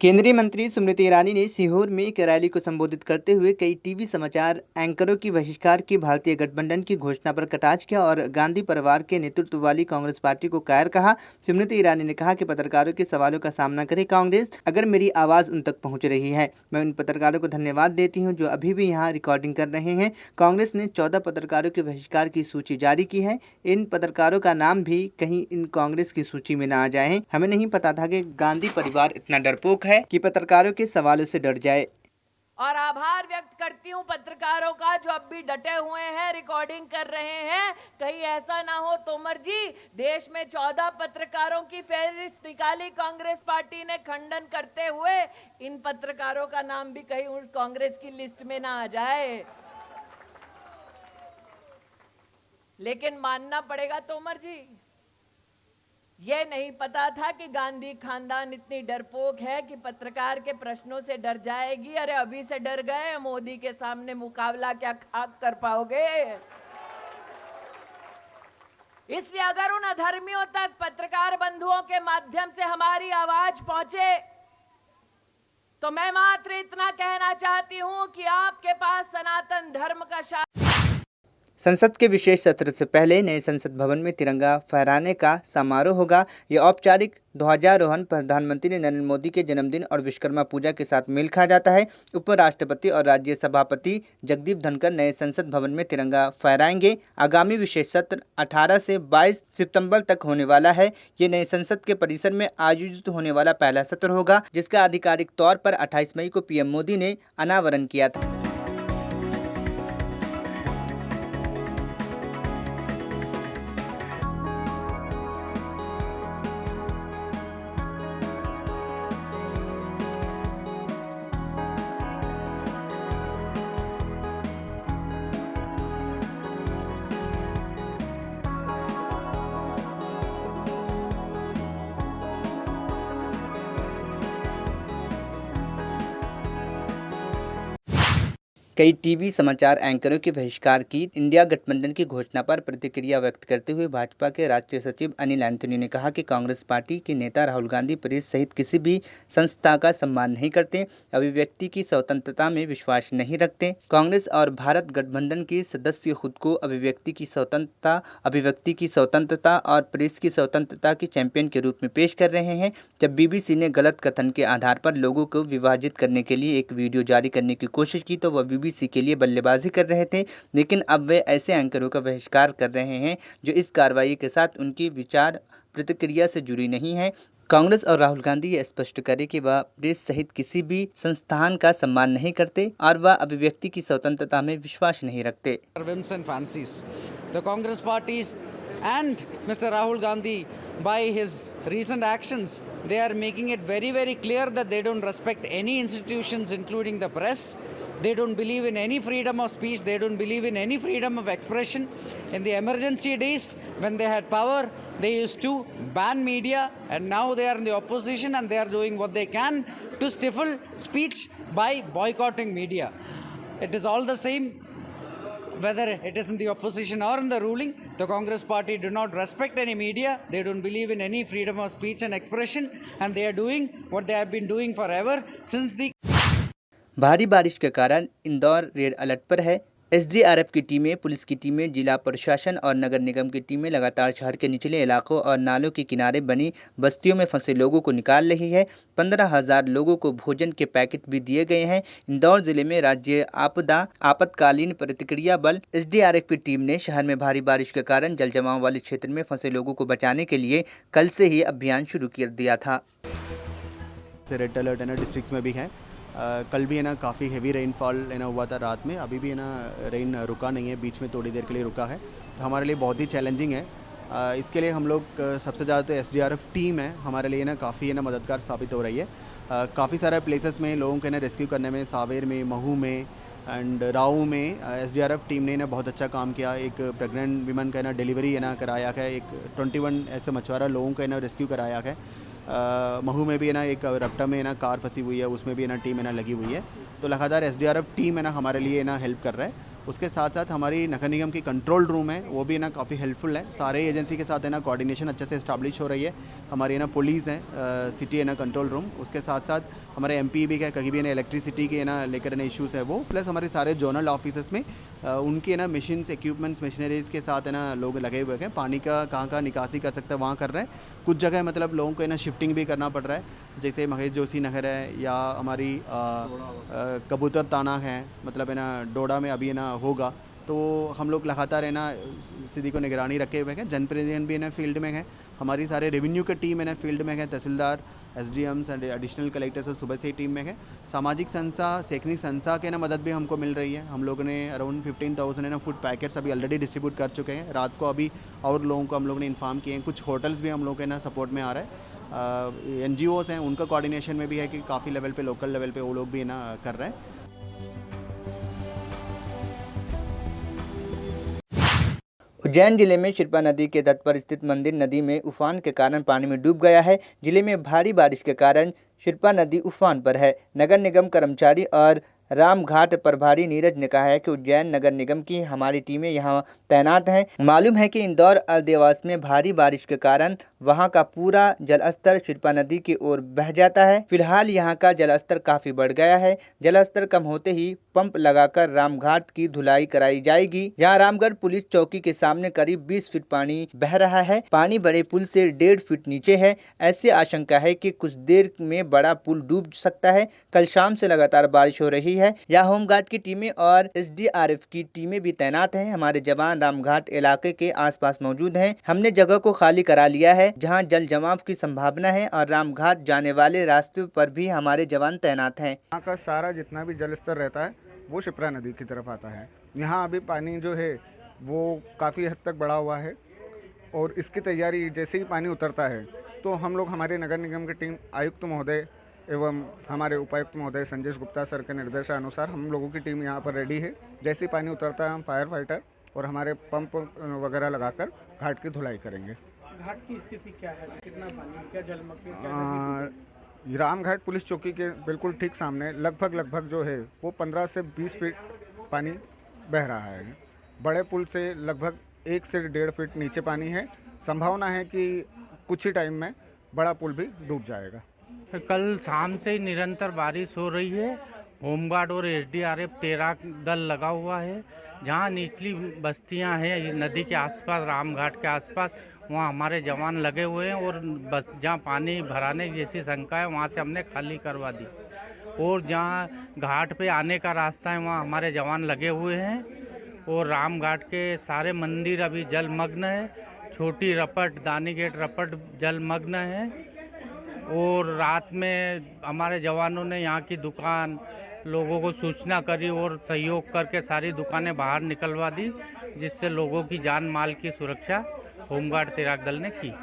केंद्रीय मंत्री स्मृति ईरानी ने सीहोर में एक रैली को संबोधित करते हुए कई टीवी समाचार एंकरों की बहिष्कार की भारतीय गठबंधन की घोषणा पर कटाक्ष किया और गांधी परिवार के नेतृत्व वाली कांग्रेस पार्टी को कायर कहा। स्मृति ईरानी ने कहा कि पत्रकारों के सवालों का सामना करे कांग्रेस, अगर मेरी आवाज उन तक पहुंच रही है। मैं उन पत्रकारों को धन्यवाद देती हूँ जो अभी भी यहाँ रिकॉर्डिंग कर रहे हैं। कांग्रेस ने 14 पत्रकारों के बहिष्कार की सूची जारी की है। इन पत्रकारों का नाम भी कहीं इन कांग्रेस की सूची में न आ जाए। हमें नहीं पता था कि गांधी परिवार इतना डरपोक है कि पत्रकारों के सवालों से डर जाए। और आभार व्यक्त करती हूं पत्रकारों का जो अब भी डटे हुए हैं, रिकॉर्डिंग कर रहे हैं। कहीं ऐसा ना हो तोमर जी, देश में 14 पत्रकारों की फहरिस्त निकाली कांग्रेस पार्टी ने, खंडन करते हुए इन पत्रकारों का नाम भी कहीं उस कांग्रेस की लिस्ट में ना आ जाए। लेकिन मानना पड़ेगा तोमर जी, ये नहीं पता था कि गांधी खानदान इतनी डरपोक है कि पत्रकार के प्रश्नों से डर जाएगी। अरे अभी से डर गए, मोदी के सामने मुकाबला क्या खाक कर पाओगे। इसलिए अगर उन अधर्मियों तक पत्रकार बंधुओं के माध्यम से हमारी आवाज पहुंचे तो मैं मात्र इतना कहना चाहती हूं कि आपके पास सनातन धर्म का संसद के विशेष सत्र से पहले नए संसद भवन में तिरंगा फहराने का समारोह होगा। यह औपचारिक ध्वजारोहण प्रधानमंत्री नरेंद्र मोदी के जन्मदिन और विश्वकर्मा पूजा के साथ मेल खा जाता है। उपराष्ट्रपति और राज्य सभापति जगदीप धनखड़ नए संसद भवन में तिरंगा फहराएंगे। आगामी विशेष सत्र 18 से 22 सितंबर तक होने वाला है। ये नए संसद के परिसर में आयोजित होने वाला पहला सत्र होगा, जिसका आधिकारिक तौर पर 28 मई को पीएम मोदी ने अनावरण किया था। कई टीवी समाचार एंकरों के बहिष्कार की इंडिया गठबंधन की घोषणा पर प्रतिक्रिया व्यक्त करते हुए भाजपा के राष्ट्रीय सचिव अनिल एंथोनी ने कहा कि कांग्रेस पार्टी के नेता राहुल गांधी प्रेस सहित किसी भी संस्था का सम्मान नहीं करते, अभिव्यक्ति की स्वतंत्रता में विश्वास नहीं रखते। कांग्रेस और भारत गठबंधन के सदस्य खुद को अभिव्यक्ति की स्वतंत्रता और प्रेस की स्वतंत्रता के चैंपियन के रूप में पेश कर रहे हैं। जब बीबीसी ने गलत कथन के आधार पर लोगों को विभाजित करने के लिए एक वीडियो जारी करने की कोशिश की तो वह बीबीसी के लिए बल्लेबाजी कर रहे थे, लेकिन अब वे ऐसे एंकरों का बहिष्कार कर रहे हैं जो इस कार्रवाई के साथ उनकी विचार प्रतिक्रिया से जुड़ी नहीं है। कांग्रेस और राहुल गांधी ये स्पष्ट करें कि वह प्रेस सहित किसी भी संस्थान का सम्मान नहीं करते और वह अभिव्यक्ति की स्वतंत्रता में विश्वास नहीं रखते। The Congress parties and Mr. Rahul Gandhi, by his recent actions, they are making it very, very clear that they don't respect any institutions, including the press. They don't believe in any freedom of speech. They don't believe in any freedom of expression. In the emergency days, when they had power, they used to ban media, and now they are in the opposition and they are doing what they can to stifle speech by boycotting media. It is all the same whether it is in the opposition or in the ruling. The Congress party do not respect any media. They don't believe in any freedom of speech and expression, and they are doing what they have been doing forever since the भारी बारिश के कारण Indore red alert पर है। SDRF की टीमें, police की टीमें, जिला प्रशासन और नगर निगम की टीमें लगातार शहर के निचले इलाकों और नालों के किनारे बनी बस्तियों में फंसे लोगों को निकाल रही है। 15,000 लोगों को भोजन के पैकेट भी दिए गए हैं। इंदौर जिले में राज्य आपातकालीन प्रतिक्रिया बल एसडीआरएफ की टीम ने शहर में भारी बारिश के कारण जल जमाव वाले क्षेत्र में फंसे लोगों को बचाने के लिए कल से ही अभियान शुरू कर दिया था। रेड अलर्ट है ना डिस्ट्रिक्ट्स में भी है। कल भी है ना काफ़ी हेवी रेनफॉल है ना हुआ था रात में। अभी भी है ना रेन रुका नहीं है, बीच में थोड़ी देर के लिए रुका है, तो हमारे लिए बहुत ही चैलेंजिंग है। इसके लिए हम लोग सबसे ज़्यादा तो एसडीआरएफ टीम है हमारे लिए ना काफ़ी है ना मददगार साबित हो रही है। काफ़ी सारे प्लेसेस में लोगों को ना रेस्क्यू करने में, सावेर में, महू में एंड राऊ में एसडीआरएफ टीम ने ना बहुत अच्छा काम किया। एक प्रेग्नेंट विमन का ना डिलीवरी है ना कराया है, एक 21 ऐसे मछुआरा लोगों का ना रेस्क्यू कराया है। महू में भी है ना एक रपटा में ना कार फंसी हुई है, उसमें भी है ना टीम है ना लगी हुई है। तो लगातार एसडीआरएफ टीम है ना हमारे लिए ना हेल्प कर रहा है। उसके साथ साथ हमारी नगर निगम की कंट्रोल रूम है, वो भी ना काफ़ी हेल्पफुल है। सारे एजेंसी के साथ है ना कोऑर्डिनेशन अच्छे से इस्टेब्लिश हो रही है। हमारी है ना पुलिस है, सिटी है ना कंट्रोल रूम, उसके साथ साथ हमारे एमपी भी है, कहीं भी ना इलेक्ट्रिसिटी के ना लेकर ना इश्यूज़ है वो, प्लस हमारे सारे जोनल ऑफिसर्स में उनके ना मशीन्स, इक्विपमेंट्स, मशीनरीज़ के साथ है ना लोग लगे हुए हैं। पानी का कहाँ निकासी कर सकते हैं वहाँ कर रहे हैं। कुछ जगह मतलब लोगों को है ना शिफ्टिंग भी करना पड़ रहा है, जैसे महेश जोशी नगर है या हमारी कबूतर ताना है, मतलब है ना डोडा में अभी है ना होगा। तो हम लोग लगातार है ना स्थिति को निगरानी रखे हुए हैं। जनप्रतिनिधि भी है ना फील्ड में है, हमारी सारे रेवेन्यू की टीम है ना फील्ड में है, तहसीलदार, एसडीएम्स एंड एडिशनल कलेक्टर्स सुबह से ही टीम में है। सामाजिक संस्था, शैक्षणिक संस्था के ना मदद भी हमको मिल रही है। हम लोगों ने अराउंड 15,000 है ना फूड पैकेट्स अभी ऑलरेडी डिस्ट्रीब्यूट कर चुके हैं। रात को अभी और लोगों को हम लोग ने इन्फॉर्म किए हैं। कुछ होटल्स भी हम लोग के ना सपोर्ट में आ रहा है। NGOs हैं, उनका कोऑर्डिनेशन में भी है कि काफ़ी लेवल पे, लोकल लेवल पे वो लोग भी ना कर रहे हैं। उज्जैन जिले में शिल्पा नदी के तट पर स्थित मंदिर नदी में उफान के कारण पानी में डूब गया है। जिले में भारी बारिश के कारण शिल्पा नदी उफान पर है। नगर निगम कर्मचारी और रामघाट प्रभारी नीरज ने कहा है कि उज्जैन नगर निगम की हमारी टीमें यहां तैनात हैं। मालूम है कि इंदौर और देवास में भारी बारिश के कारण वहां का पूरा जलस्तर शिल्पा नदी की ओर बह जाता है। फिलहाल यहां का जलस्तर काफी बढ़ गया है। जलस्तर कम होते ही पंप लगाकर रामघाट की धुलाई कराई जाएगी। यहाँ रामगढ़ पुलिस चौकी के सामने करीब 20 फीट पानी बह रहा है। पानी बड़े पुल से 1.5 फीट नीचे है। ऐसी आशंका है कि कुछ देर में बड़ा पुल डूब सकता है। कल शाम से लगातार बारिश हो रही है। यहाँ होमगार्ड की टीमें और SDRF की टीमें भी तैनात हैं। हमारे जवान रामघाट इलाके के आसपास मौजूद हैं। हमने जगह को खाली करा लिया है जहां जल जमाव की संभावना है और रामघाट जाने वाले रास्ते पर भी हमारे जवान तैनात हैं। यहाँ का सारा जितना भी जल स्तर रहता है वो शिप्रा नदी की तरफ आता है। यहाँ अभी पानी जो है वो काफ़ी हद तक बढ़ा हुआ है और इसकी तैयारी जैसे ही पानी उतरता है तो हम लोग, हमारे नगर निगम की टीम, आयुक्त महोदय एवं हमारे उपायुक्त महोदय संजय गुप्ता सर के निर्देशानुसार हम लोगों की टीम यहाँ पर रेडी है। जैसे ही पानी उतरता है हम फायर फाइटर और हमारे पंप वगैरह लगाकर घाट की धुलाई करेंगे। घाट की स्थिति क्या है, कितना पानी, क्या जलमग्न? रामघाट पुलिस चौकी के बिल्कुल ठीक सामने लगभग जो है वो 15 से 20 फीट पानी बह रहा है। बड़े पुल से लगभग 1 से 1.5 फीट नीचे पानी है। संभावना है कि कुछ ही टाइम में बड़ा पुल भी डूब जाएगा। कल शाम से ही निरंतर बारिश हो रही है। होमगार्ड और SDRF 13 दल लगा हुआ है। जहां निचली बस्तियां हैं नदी के आसपास, रामघाट के आसपास, वहां हमारे जवान लगे हुए हैं और बस जहां पानी भराने जैसी शंका है वहां से हमने खाली करवा दी। और जहां घाट पे आने का रास्ता है वहां हमारे जवान लगे हुए हैं। और रामघाट के सारे मंदिर अभी जलमग्न है। छोटी रपट, दानी गेट रपट जलमग्न है। और रात में हमारे जवानों ने यहाँ की दुकान, लोगों को सूचना करी और सहयोग करके सारी दुकानें बाहर निकलवा दी, जिससे लोगों की जान माल की सुरक्षा होमगार्ड 13 दल ने की।